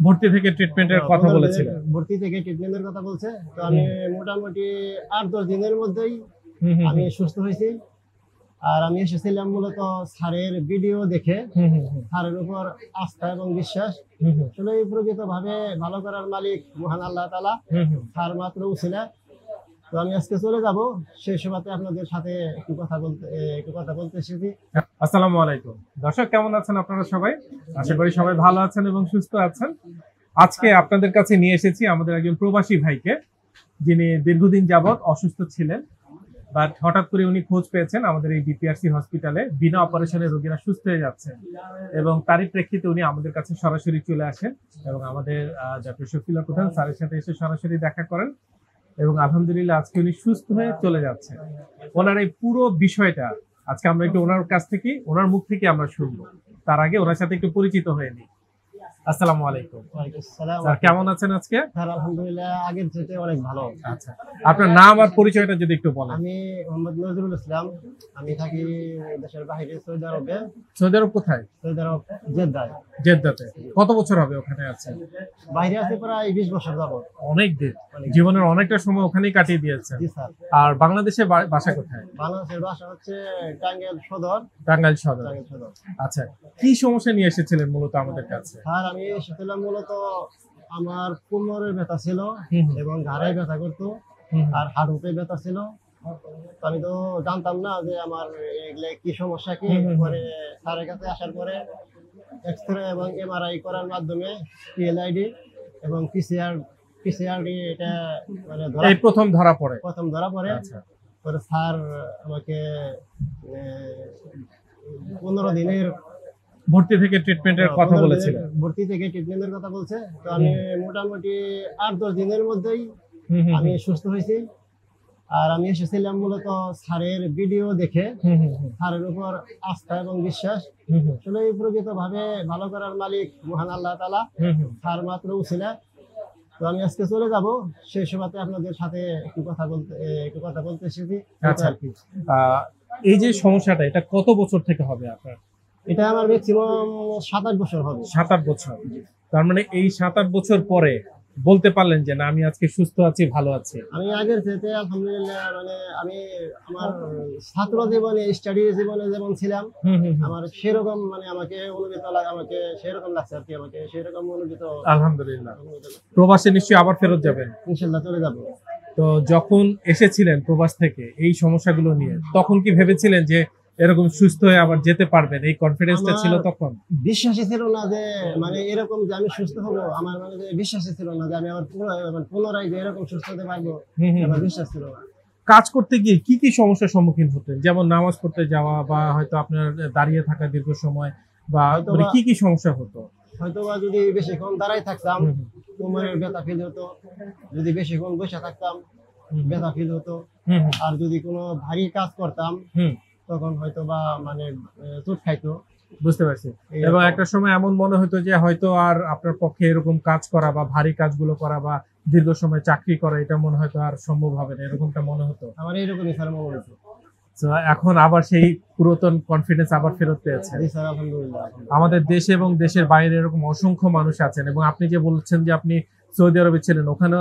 ভর্তি থেকে ট্রিটমেন্টের কথা বলেছিলেন। ভর্তি থেকে ট্রিটমেন্টের কথা বলছে, তো আমি মোটামুটি 8-10 দিনের মধ্যেই আমি সুস্থ হয়েছি। আর আমি এসেছিলাম মূলত স্যারের ভিডিও দেখে, স্যারের উপর আস্থা এবং বিশ্বাস। আসলে প্রকৃত ভাবে ভালো করার মালিক মহান আল্লাহ তাআলা, স্যার মাত্র উছিলা। তো আমি আজকে চলে যাব, সেই সময়তে আপনাদের সাথে একটু কথা বলতে এসেছি। আসসালামু আলাইকুম দর্শক, কেমন আছেন আপনারা সবাই? আশা করি সবাই ভালো আছেন এবং সুস্থ আছেন। আজকে আপনাদের কাছে নিয়ে এসেছি আমাদের একজন প্রবাসী ভাইকে, যিনি দীর্ঘদিন যাবৎ অসুস্থ ছিলেন, বাট হঠাৎ করে উনি খোঁজ পেয়েছেন আমাদের এই ডিপিআরসি হসপিটালে বিনা অপারেশনে রোগীরা সুস্থ হয়ে যাচ্ছে, এবং তারই প্রেক্ষিতে উনি আমাদের কাছে সরাসরি চলে আসেন এবং আমাদের ডক্টর শফিউল্লাহ প্রধান স্যারের সাথে এসে সরাসরি দেখা করেন, এবং আলহামদুলিল্লাহ আজকে উনি সুস্থ হয়ে চলে যাচ্ছেন। ওনার এই পুরো বিষয়টা আজকে আমরা একটু ওনার কাছ থেকে, ওনার মুখ থেকে আমরা শুনবো। তার আগে ওনার সাথে একটু পরিচিত হয়ে নিই। আসসালামু আলাইকুম। ওয়ালাইকুম আসসালাম। স্যার কেমন আছেন আজকে? স্যার আলহামদুলিল্লাহ আগের থেকে অনেক ভালো। আচ্ছা, আপনার নাম আর পরিচয়টা যদি একটু বলেন। আমি মোহাম্মদ নজরুল ইসলাম, আমি থাকি দেশের বাইরে সৌদি আরবে। সৌদি আরব কোথায়? সৌদি আরব জেদ্দায়। জেদ্দাতে কত বছর হবে ওখানে আছেন? বাইরে আছে প্রায় 20 বছর যাবত। অনেক দিন, জীবনের অনেকটা সময় ওখানেই কাটিয়ে দিয়েছেন। জি স্যার। আর বাংলাদেশে বাসা কোথায়? বাংলাদেশের বাসা হচ্ছে টাঙ্গাইল সদর। টাঙ্গাইল সদর। আচ্ছা, কি সমস্যা নিয়ে এসেছিলেন মূলত আমাদের কাছে? স্যার আমি এসেছিলাম মূলত আমার কোমরের ব্যথা ছিল এবং ঘাড়ে ব্যথা করতো আর হাঁটুতে ব্যথা ছিল। আমি তো জানতাম না যে আমার এগুলো কি সমস্যা, কি পরে স্যারের কাছে আসার পরে এক্সরে এবং এমআরআই করার মাধ্যমে পিএলআইডি এবং পিসিআরডি এটা মানে প্রথম ধরা পড়ে। আচ্ছা। পরে স্যার আমাকে 15 দিনের ভর্তি থেকে ট্রিটমেন্টের কথা বলেছিলেন। ভর্তি থেকে ট্রিটমেন্টের কথা বলছে, তো আমি মোটামুটি 8-10 দিনের মধ্যেই আমি সুস্থ হয়েছি। আর আমি এসেছিলাম মূলত স্যারের ভিডিও দেখে, স্যারের উপর আস্থা এবং বিশ্বাস। আসলে প্রকৃত ভাবে ভালো করার মালিক মহান আল্লাহ তাআলা, স্যার মাত্র উছিলা। তো আমি আজকে চলে যাব, সেই সময়তে আপনাদের সাথে একটু কথা বলতে এসেছি। আচ্ছা, এই যে সমস্যাটা, এটা কত বছর থেকে হবে আপনার? এটা আমার ম্যাক্সিমাম 7-8 বছর হবে। 7-8 বছর। তার মানে এই 7-8 বছর পরে বলতে পারলেন যে না, আমি আজকে সুস্থ আছি, ভালো আছি। আমি আগের থেকে আলহামদুলিল্লাহ, মানে আমি আমার ছাত্র জীবনে, স্টাডি জীবনে যেমন ছিলাম, আমার সেরকম মানে আমাকে সেরকম লাগছে আর কি, আমাকে সেরকম অনুভূত। আলহামদুলিল্লাহ। প্রবাসে নিশ্চয়ই আবার ফেরত যাবেন? ইনশাআল্লাহ চলে যাব। তো যখন এসেছিলেন প্রবাস থেকে এই সমস্যাগুলো নিয়ে, তখন কি ভেবেছিলেন যে এরকম সুস্থ হয়ে আবার যেতে পারবেন? এই কনফিডেন্সটা ছিল তখন? বিশ্বাসই ছিল না যে মানে এরকম যে আমি সুস্থ হবো, আমার মানে বিশ্বাসই ছিল না যে আমি আবার পুনরায় যে এরকম সুস্থ হতে পারবো, আমার বিশ্বাস ছিল না। কাজ করতে গিয়ে কি কি সমস্যার সম্মুখীন হতেন? যেমন নামাজ পড়তে যাওয়া, বা হয়তো আপনার দাঁড়িয়ে থাকা দীর্ঘ সময়, বা কি কি সমস্যা হতো? হয়তো বা যদি বেশিক্ষণ দাঁড়াই থাকতাম কোমরের ব্যথা ফিল হতো, যদি বেশিক্ষণ বসে থাকতাম ব্যথা ফিল হতো, আর যদি কোনো ভারী কাজ করতাম তখন হয়তো বা মানে চোট খাইতো। বুঝতে পারছি। এবং একটা সময় এমন মনে হতো যে হয়তো আর আপনার পক্ষে এরকম কাজ করা বা ভারী কাজগুলো করা বা দীর্ঘ সময় চাকরি করা, এটা মনে হয়তো আর সম্ভব হবে না, এরকমটা মনে হতো? আমার এরকমই স্যার মনে হতো। এখন আবার সেই পুরাতন কনফিডেন্স আবার ফেরত পেয়েছে? আমাদের দেশে এবং দেশের বাইরে এরকম অসংখ্য মানুষ আছেন, এবং আপনি যে বলছেন যে আপনি সৌদি আরবে ছিলেন, ওখানে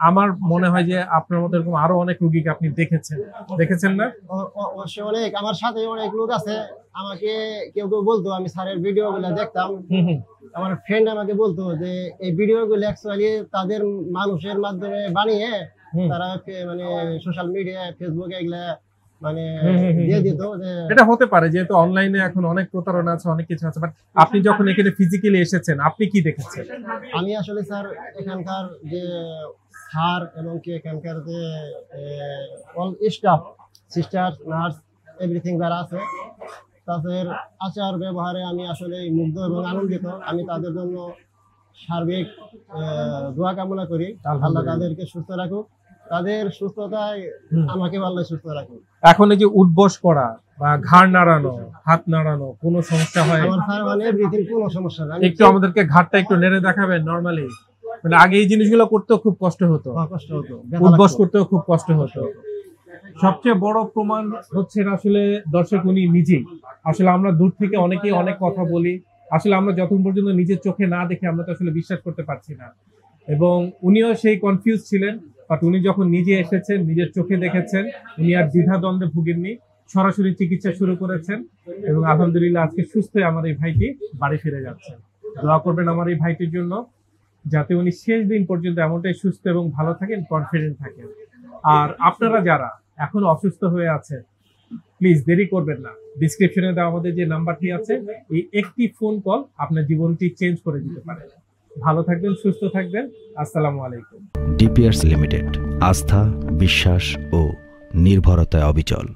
আমার মনে হয় যে আপনার মতো এরকম আরো অনেক রোগীকে আপনি দেখেছেন না? অবশ্যই অনেক, আমার সাথে অনেক লোক আছে। আমাকে কেউ বলতো, আমি স্যারের ভিডিও গুলো দেখতাম, আমার ফ্রেন্ড আমাকে বলতো যে এই ভিডিও গুলো অ্যাকচুয়ালি তাদের মানুষের মাধ্যমে বানিয়ে তারা মানে সোশ্যাল মিডিয়া, ফেসবুকে এগুলা মানে দিয়ে দিত। এটা হতে পারে, যেহেতু অনলাইনে এখন অনেক প্রতারণা আছে, অনেক কিছু আছে। বাট আপনি যখন এখানে ফিজিক্যালি এসেছেন, আপনি কি দেখেছেন? আমি আসলে স্যার এখানকার যে স্যার এবং কি এখানকার যে all staff, sister, nurse, everything যারা আছে, তাদের আচার ব্যবহারে আমি আসলে মুগ্ধ এবং আনন্দিত। আমি তাদের জন্য সার্বিক দোয়া কামনা করি, আল্লাহ তাদেরকে সুস্থ রাখুক, তাদের সুস্থতায় আমাকে আল্লাহ সুস্থ রাখুক। এখন এই যে উঠবস করা বা ঘাড় নাড়ানো, হাত নাড়ানো, কোনো সমস্যা হয়? আমার স্যার মানে এভরিথিং কোনো সমস্যা নাই। একটু আমাদেরকে ঘাড়টা একটু নেড়ে দেখাবেন? নরমালি মানে আগে এই জিনিসগুলো করতেও খুব কষ্ট হতো, উঠবস করতেও খুব কষ্ট হতো। সবচেয়ে বড় প্রমাণ হচ্ছে আসলে দর্শক উনি নিজেই। আসলে আমরা দূর থেকে অনেকেই অনেক কথা বলি, আসলে আমরা যতক্ষণ পর্যন্ত নিজের চোখে না দেখে আমরা তো আসলে বিশ্বাস করতে পারছি না। এবং উনিও সেই কনফিউজ ছিলেন, বাট উনি যখন নিজে এসেছেন, নিজের চোখে দেখেছেন, উনি আর দ্বিধাদ্বন্দ্বে ভুগেননি, সরাসরি চিকিৎসা শুরু করেছেন এবং আলহামদুলিল্লাহ আজকে সুস্থ হয়ে আমার এই ভাইটি বাড়ি ফিরে যাচ্ছেন। দোয়া করবেন আমার এই ভাইটির জন্য, যাতে উনি শেষ দিন পর্যন্ত এমনটাই সুস্থ এবং ভালো থাকেন, কনফিডেন্ট থাকেন। আর আপনারা যারা এখন অসুস্থ হয়ে আছে, প্লিজ দেরি করবেন না। ডিসক্রিপশনে দেওয়া আমাদের যে নাম্বারটি আছে, এই একটি ফোন কল আপনার জীবনটি চেঞ্জ করে দিতে পারে। ভালো থাকবেন, সুস্থ থাকবেন। আসসালামু আলাইকুম। ডিপিআরস লিমিটেড, আস্থা, বিশ্বাস ও নির্ভরতায় অবিচল।